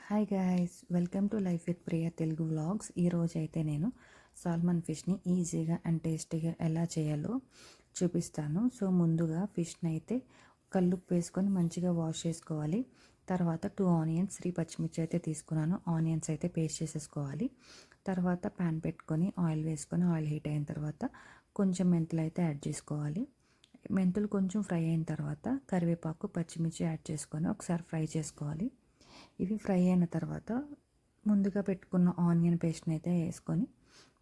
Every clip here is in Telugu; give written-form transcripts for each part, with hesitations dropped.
Hi guys, welcome to life with Priya Telugu vlogs. ఈరోజు అయితే నేను సాల్మన్ ఫిష్ని ఈజీగా అండ్ టేస్టీగా ఎలా చేయాలో చూపిస్తాను. సో ముందుగా ఫిష్ని అయితే కల్లుప్పు వేసుకొని మంచిగా వాష్ చేసుకోవాలి. తర్వాత 2 ఆనియన్స్ 3 పచ్చిమిర్చి అయితే తీసుకున్నాను. ఆనియన్స్ అయితే పేస్ట్ చేసేసుకోవాలి. తర్వాత ప్యాన్ పెట్టుకొని ఆయిల్ వేసుకొని ఆయిల్ హీట్ అయిన తర్వాత కొంచెం మెంతులు అయితే యాడ్ చేసుకోవాలి. మెంతులు కొంచెం ఫ్రై అయిన తర్వాత కరివేపాకు పచ్చిమిర్చి యాడ్ చేసుకొని ఒకసారి ఫ్రై చేసుకోవాలి. ఇవి ఫ్రై అయిన తర్వాత ముందుగా పెట్టుకున్న ఆనియన్ పేస్ట్ని అయితే వేసుకొని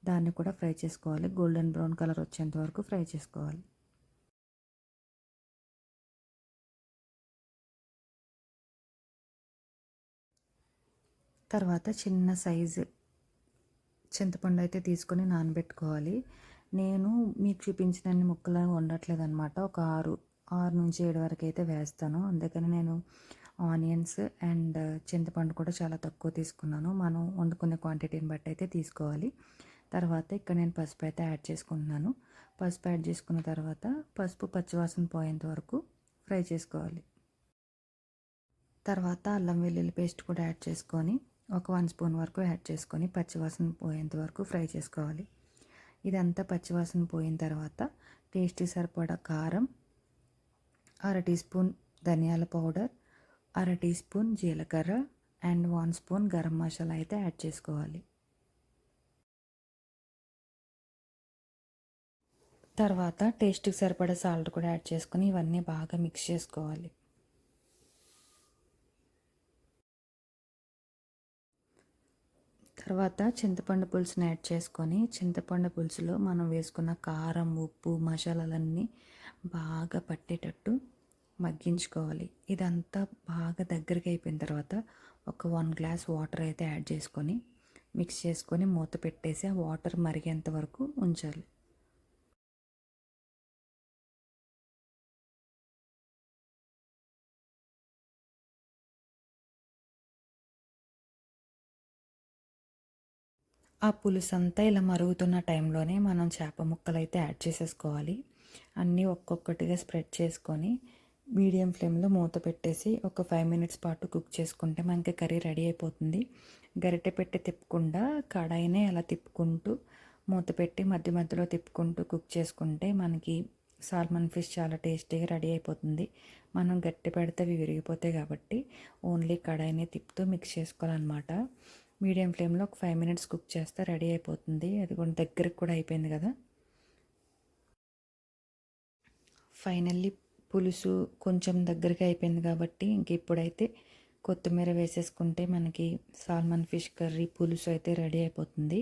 దాన్ని కూడా ఫ్రై చేసుకోవాలి. గోల్డెన్ బ్రౌన్ కలర్ వచ్చేంత వరకు ఫ్రై చేసుకోవాలి. తర్వాత చిన్న సైజు చింతపండు అయితే తీసుకొని నానబెట్టుకోవాలి. నేను మీకు చూపించినన్ని ముక్కలు వండట్లేదు అనమాట. ఒక ఆరు నుంచి 7 వరకు అయితే వేస్తాను. అందుకని నేను ఆనియన్స్ అండ్ చింతపండు కూడా చాలా తక్కువ తీసుకున్నాను. మనం వండుకునే క్వాంటిటీని బట్టి అయితే తీసుకోవాలి. తర్వాత ఇక్కడ నేను పసుపు అయితే యాడ్ చేసుకుంటున్నాను. పసుపు యాడ్ చేసుకున్న తర్వాత పసుపు పచ్చివాసన పోయేంత వరకు ఫ్రై చేసుకోవాలి. తర్వాత అల్లం వెల్లుల్లి పేస్ట్ కూడా యాడ్ చేసుకొని ఒక 1 స్పూన్ వరకు యాడ్ చేసుకొని పచ్చివాసన పోయేంత వరకు ఫ్రై చేసుకోవాలి. ఇదంతా పచ్చివాసన పోయిన తర్వాత టేస్ట్కి సరిపడా కారం, 1/2 టీ స్పూన్ ధనియాల పౌడర్, 1/2 టీ స్పూన్ జీలకర్ర అండ్ 1 స్పూన్ గరం మసాలా అయితే యాడ్ చేసుకోవాలి. తర్వాత టేస్ట్కి సరిపడా సాల్ట్ కూడా యాడ్ చేసుకొని ఇవన్నీ బాగా మిక్స్ చేసుకోవాలి. తర్వాత చింతపండు పులుసుని యాడ్ చేసుకొని చింతపండు పులుసులో మనం వేసుకున్న కారం, ఉప్పు, మసాలాలన్నీ బాగా పట్టేటట్టు మగ్గించుకోవాలి. ఇదంతా బాగా దగ్గరికి అయిపోయిన తర్వాత ఒక 1 గ్లాస్ వాటర్ అయితే యాడ్ చేసుకొని మిక్స్ చేసుకొని మూత పెట్టేసి ఆ వాటర్ మరిగేంత వరకు ఉంచాలి. ఆ పులుసు అంతా ఇలా మరుగుతున్న టైంలోనే మనం చేప ముక్కలు అయితే యాడ్ చేసేసుకోవాలి. అన్నీ ఒక్కొక్కటిగా స్ప్రెడ్ చేసుకొని మీడియం ఫ్లేమ్లో మూత పెట్టేసి ఒక 5 మినిట్స్ పాటు కుక్ చేసుకుంటే మనకి కర్రీ రెడీ అయిపోతుంది. గరిటె పెట్టి తిప్పకుండా కడాయినే అలా తిప్పుకుంటూ మూత పెట్టి మధ్య మధ్యలో తిప్పుకుంటూ కుక్ చేసుకుంటే మనకి సాల్మన్ ఫిష్ చాలా టేస్టీగా రెడీ అయిపోతుంది. మనం గట్టి పెడితే అవి విరిగిపోతాయి కాబట్టి ఓన్లీ కడాయినే తిప్పుతూ మిక్స్ చేసుకోవాలన్నమాట. మీడియం ఫ్లేమ్లో ఒక 5 మినిట్స్ కుక్ చేస్తే రెడీ అయిపోతుంది. అది కూడా దగ్గరికి కూడా అయిపోయింది కదా. ఫైనల్లీ పులుసు కొంచెం దగ్గరికి అయిపోయింది కాబట్టి ఇంక ఇప్పుడైతే కొత్తిమీర వేసేసుకుంటే మనకి సాల్మన్ ఫిష్ కర్రీ పులుసు అయితే రెడీ అయిపోతుంది.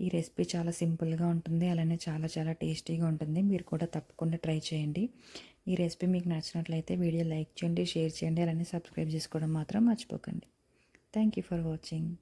ఈ రెసిపీ చాలా సింపుల్గా ఉంటుంది, అలానే చాలా చాలా టేస్టీగా ఉంటుంది. మీరు కూడా తప్పకుండా ట్రై చేయండి. ఈ రెసిపీ మీకు నచ్చినట్లయితే వీడియో లైక్ చేయండి, షేర్ చేయండి, అలానే సబ్స్క్రైబ్ చేసుకోవడం మాత్రం మర్చిపోకండి. Thank you for watching.